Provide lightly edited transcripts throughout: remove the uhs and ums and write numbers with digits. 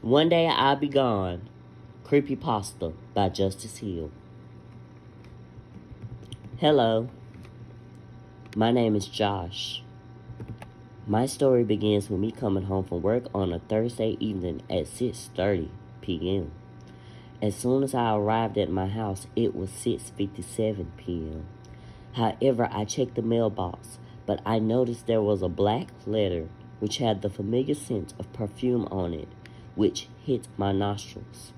One Day I'll Be Gone. Creepypasta by Justice Hill. Hello, my name is Josh. My story begins with me coming home from work on a Thursday evening at 6:30 p.m. As soon as I arrived at my house, it was 6:57 p.m. However, I checked the mailbox, but I noticed there was a black letter which had the familiar scent of perfume on it, which hit my nostrils.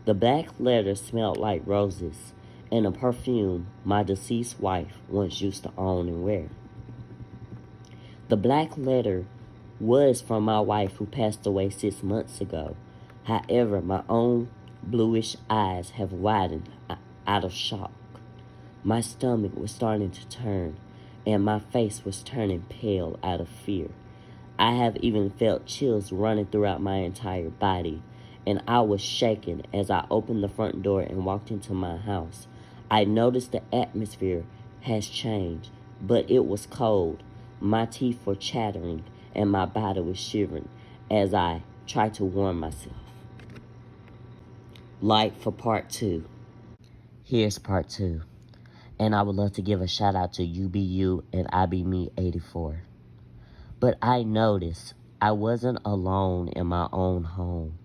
The black letter smelled like roses and a perfume my deceased wife once used to own and wear. The black letter was from my wife who passed away 6 months ago. However, my own bluish eyes have widened out of shock. My stomach was starting to turn, and my face was turning pale out of fear. I have even felt chills running throughout my entire body, and I was shaken as I opened the front door and walked into my house. I noticed the atmosphere has changed, but it was cold. My teeth were chattering, and my body was shivering as I tried to warm myself. Like for part 2. Here's part 2. And I would love to give a shout out to UBU and IBMe84. But I noticed I wasn't alone in my own home,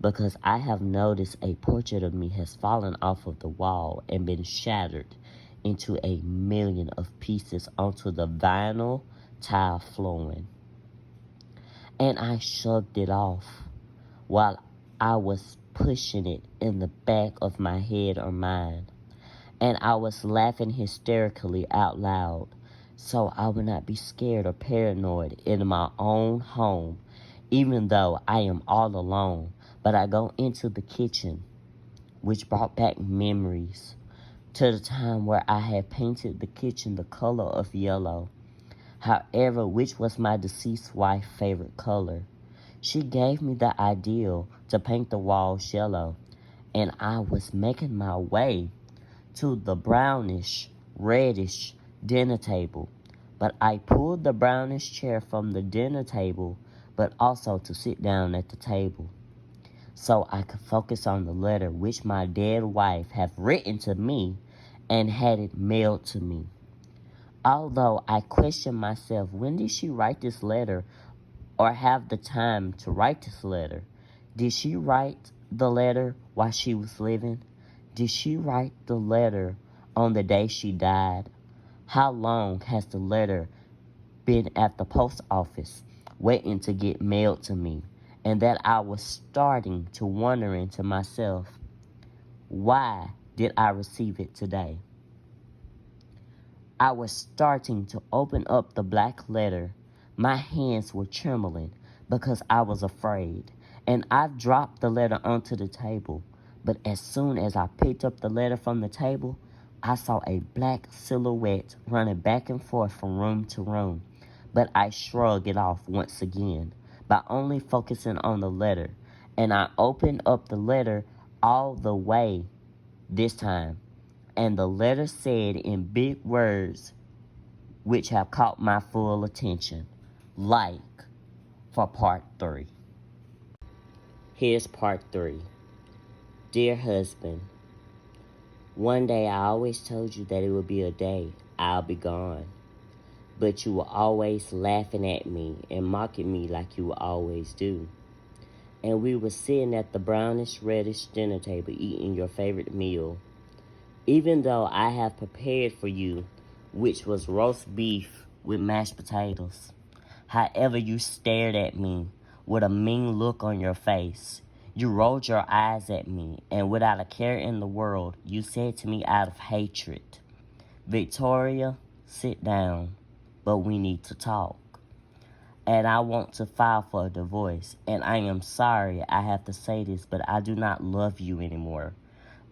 because I have noticed a portrait of me has fallen off of the wall and been shattered into a million of pieces onto the vinyl tile flooring. And I shrugged it off while I was pushing it in the back of my head or mind. And I was laughing hysterically out loud so I would not be scared or paranoid in my own home, even though I am all alone. But I go into the kitchen, which brought back memories to the time where I had painted the kitchen the color of yellow. However, which was my deceased wife's favorite color. She gave me the idea to paint the walls yellow, and I was making my way to the brownish, reddish dinner table. But I pulled the brownish chair from the dinner table, but also to sit down at the table, so I could focus on the letter which my dead wife had written to me and had it mailed to me. Although I questioned myself, when did she write this letter or have the time to write this letter? Did she write the letter while she was living? Did she write the letter on the day she died? How long has the letter been at the post office waiting to get mailed to me? And that I was starting to wondering to myself, why did I receive it today? I was starting to open up the black letter. My hands were trembling because I was afraid, and I dropped the letter onto the table. But as soon as I picked up the letter from the table, I saw a black silhouette running back and forth from room to room. But I shrugged it off once again by only focusing on the letter, and I opened up the letter all the way this time. And the letter said in big words, which have caught my full attention, like for part 3. Here's part 3. Dear husband, one day I always told you that it would be a day I'll be gone. But you were always laughing at me and mocking me like you always do. And we were sitting at the brownish reddish dinner table eating your favorite meal, even though I have prepared for you, which was roast beef with mashed potatoes. However, you stared at me with a mean look on your face. You rolled your eyes at me, and without a care in the world, you said to me out of hatred, Victoria, sit down, but we need to talk. And I want to file for a divorce, and I am sorry I have to say this, but I do not love you anymore.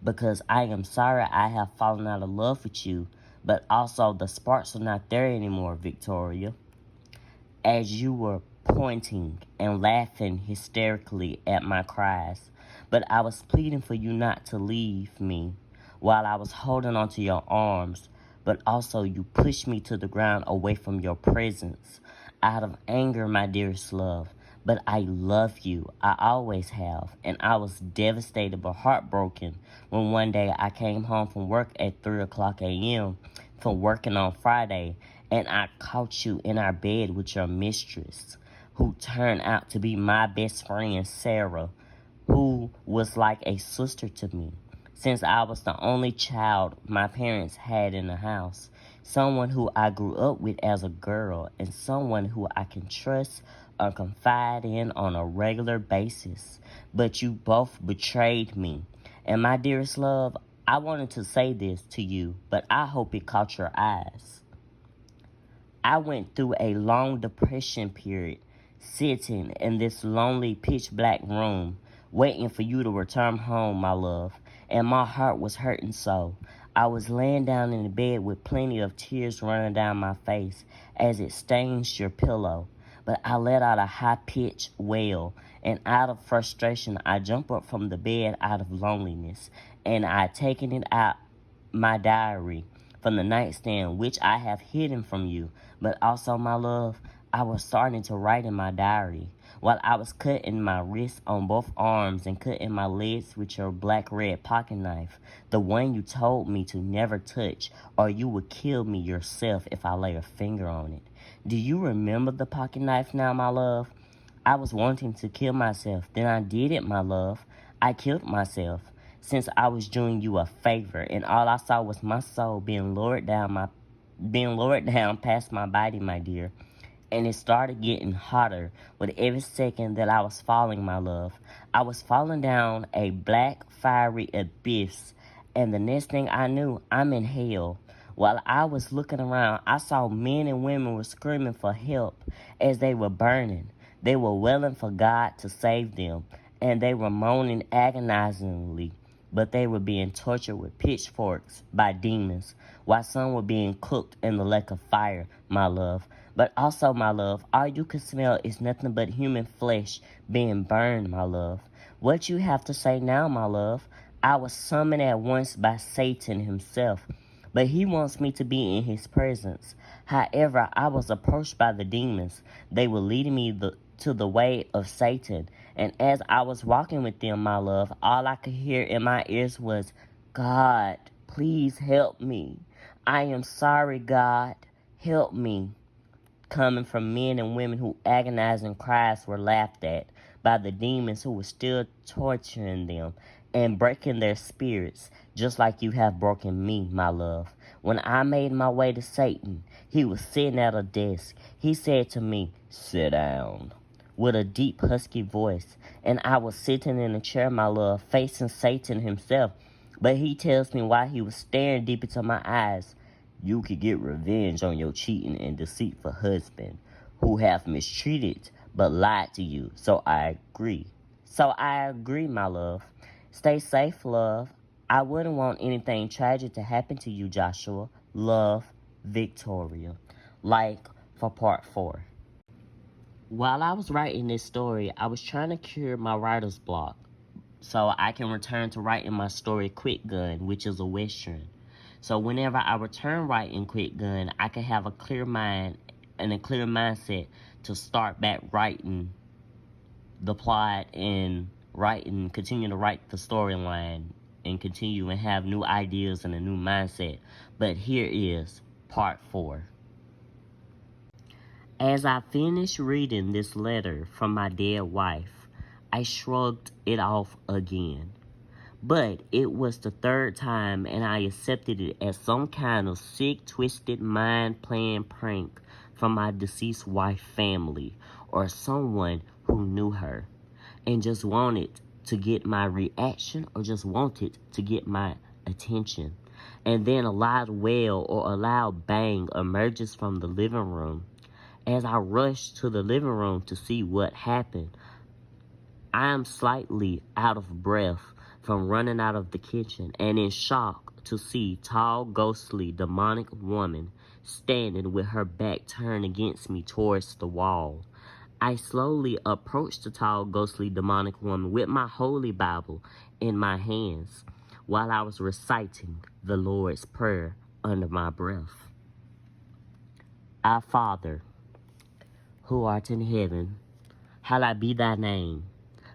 Because I am sorry I have fallen out of love with you, but also the sparks are not there anymore, Victoria. As you were pointing and laughing hysterically at my cries, but I was pleading for you not to leave me while I was holding onto your arms, but also you pushed me to the ground away from your presence. Out of anger, my dearest love, But I love you. I always have. And I was devastated but heartbroken when one day I came home from work at 3 o'clock a.m. from working on Friday, and I caught you in our bed with your mistress, who turned out to be my best friend, Sarah, who was like a sister to me, since I was the only child my parents had in the house. Someone who I grew up with as a girl, and someone who I can trust or confide in on a regular basis. But you both betrayed me. And my dearest love, I wanted to say this to you, but I hope it caught your eyes. I went through a long depression period, sitting in this lonely pitch black room, waiting for you to return home, my love, and my heart was hurting so. I was laying down in the bed with plenty of tears running down my face as it stains your pillow. But I let out a high-pitched wail, and out of frustration, I jumped up from the bed out of loneliness, and I taken it out my diary from the nightstand, which I have hidden from you. But also, my love, I was starting to write in my diary while I was cutting my wrists on both arms and cutting my legs with your black red pocket knife, the one you told me to never touch, or you would kill me yourself if I lay a finger on it. Do you remember the pocket knife now, my love? I was wanting to kill myself. Then I did it, my love. I killed myself since I was doing you a favor, and all I saw was my soul being lowered down past my body, my dear. And it started getting hotter with every second that I was falling, my love. I was falling down a black, fiery abyss, and the next thing I knew, I'm in hell. While I was looking around, I saw men and women were screaming for help as they were burning. They were wailing for God to save them, and they were moaning agonizingly, but they were being tortured with pitchforks by demons, while some were being cooked in the lake of fire, my love. But also, my love, all you can smell is nothing but human flesh being burned, my love. What you have to say now, my love? I was summoned at once by Satan himself, but he wants me to be in his presence. However, I was approached by the demons. They were leading me to the way of Satan, and as I was walking with them, my love, all I could hear in my ears was, God, please help me. I am sorry, God, help me. Coming from men and women whose agonizing cries were laughed at by the demons who were still torturing them and breaking their spirits, just like you have broken me, my love. When I made my way to Satan, he was sitting at a desk. He said to me, sit down, with a deep husky voice, and I was sitting in a chair, my love, facing Satan himself. But he tells me while he was staring deep into my eyes, you could get revenge on your cheating and deceitful husband, who have mistreated but lied to you. So I agree. My love. Stay safe, love. I wouldn't want anything tragic to happen to you, Joshua. Love, Victoria. Like for part 4. While I was writing this story, I was trying to cure my writer's block so I can return to writing my story Quick Gun, which is a Western. So whenever I return writing Quick Gun, I can have a clear mind and a clear mindset to start back writing the plot and continue to write the storyline and continue and have new ideas and a new mindset. But here is part 4. As I finished reading this letter from my dead wife, I shrugged it off again. But it was the third time, and I accepted it as some kind of sick, twisted, mind-playing prank from my deceased wife's family or someone who knew her and just wanted to get my reaction or just wanted to get my attention. And then a loud wail or a loud bang emerges from the living room. As I rush to the living room to see what happened, I am slightly out of breath from running out of the kitchen and in shock to see tall, ghostly, demonic woman standing with her back turned against me towards the wall. I slowly approached the tall, ghostly, demonic woman with my holy Bible in my hands while I was reciting the Lord's Prayer under my breath. Our Father, who art in heaven, Hallowed be thy name.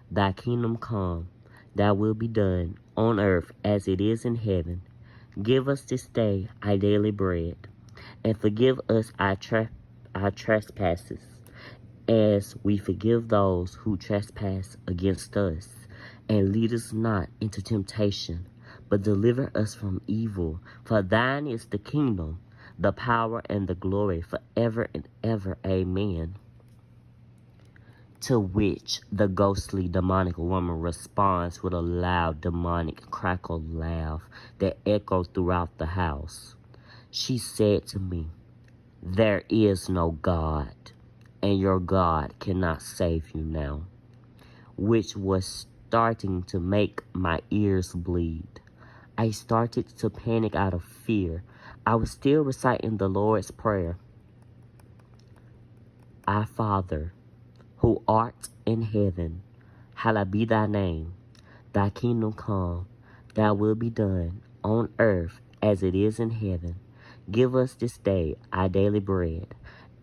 Thy kingdom come. Thy will be done on earth as it is in heaven. Give us this day our daily bread, and forgive us our trespasses, as we forgive those who trespass against us. And lead us not into temptation, but deliver us from evil. For thine is the kingdom, the power, and the glory forever and ever. Amen. To which the ghostly demonic woman responds with a loud demonic crackle laugh that echoed throughout the house. She said to me, "There is no God, and your God cannot save you now," which was starting to make my ears bleed. I started to panic out of fear. I was still reciting the Lord's Prayer. Our Father, who art in heaven, hallowed be thy name. Thy kingdom come, thy will be done, on earth as it is in heaven. Give us this day our daily bread,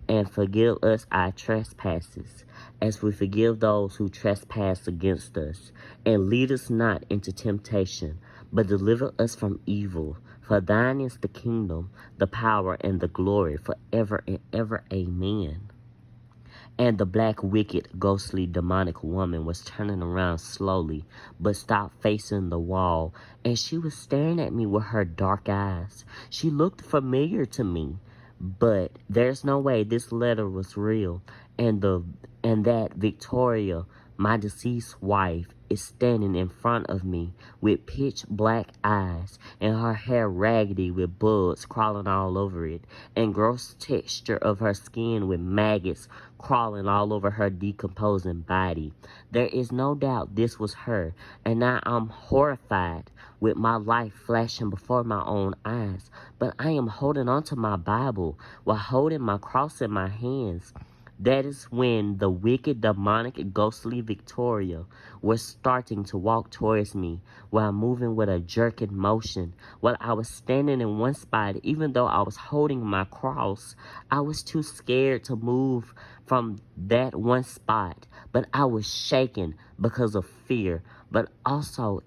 and forgive us our trespasses, as we forgive those who trespass against us. And lead us not into temptation, but deliver us from evil. For thine is the kingdom, the power, and the glory forever and ever. Amen. And the black, wicked, ghostly, demonic woman was turning around slowly, but stopped facing the wall, and she was staring at me with her dark eyes. She looked familiar to me, but there's no way this letter was real, and that Victoria, my deceased wife, is standing in front of me with pitch black eyes and her hair raggedy with bugs crawling all over it, and gross texture of her skin with maggots crawling all over her decomposing body. There is no doubt this was her, and now I'm horrified with my life flashing before my own eyes. But I am holding onto my Bible while holding my cross in my hands. That is when the wicked, demonic, ghostly Victoria was starting to walk towards me while moving with a jerking motion. While I was standing in one spot, even though I was holding my cross, I was too scared to move from that one spot. But I was shaking because of fear. But also,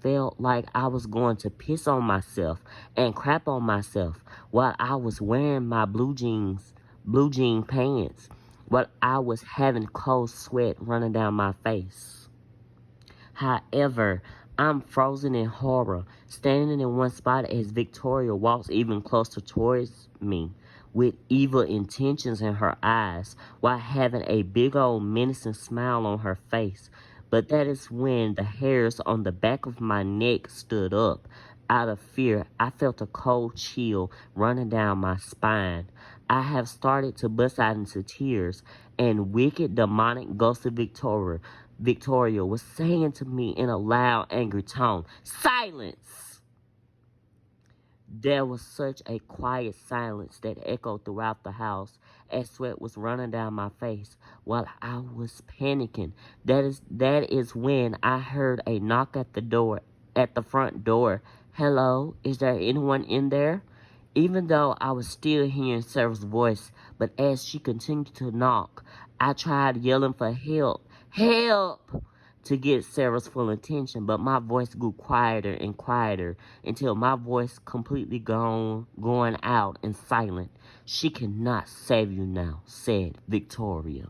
felt like I was going to piss on myself and crap on myself while I was wearing my blue jean pants, while I was having cold sweat running down my face. However, I'm frozen in horror, standing in one spot as Victoria walks even closer towards me, with evil intentions in her eyes, while having a big old menacing smile on her face. But that is when the hairs on the back of my neck stood up. Out of fear, I felt a cold chill running down my spine. I have started to bust out into tears, and wicked, demonic, ghostly Victoria was saying to me in a loud, angry tone, "Silence!" There was such a quiet silence that echoed throughout the house as sweat was running down my face while I was panicking. That is when I heard a knock at the front door. "Hello, is there anyone in there?" Even though I was still hearing Sarah's voice, but as she continued to knock, I tried yelling for help. "Help!" to get Sarah's full attention, but my voice grew quieter and quieter until my voice completely going out and silent. "She cannot save you now," said Victoria.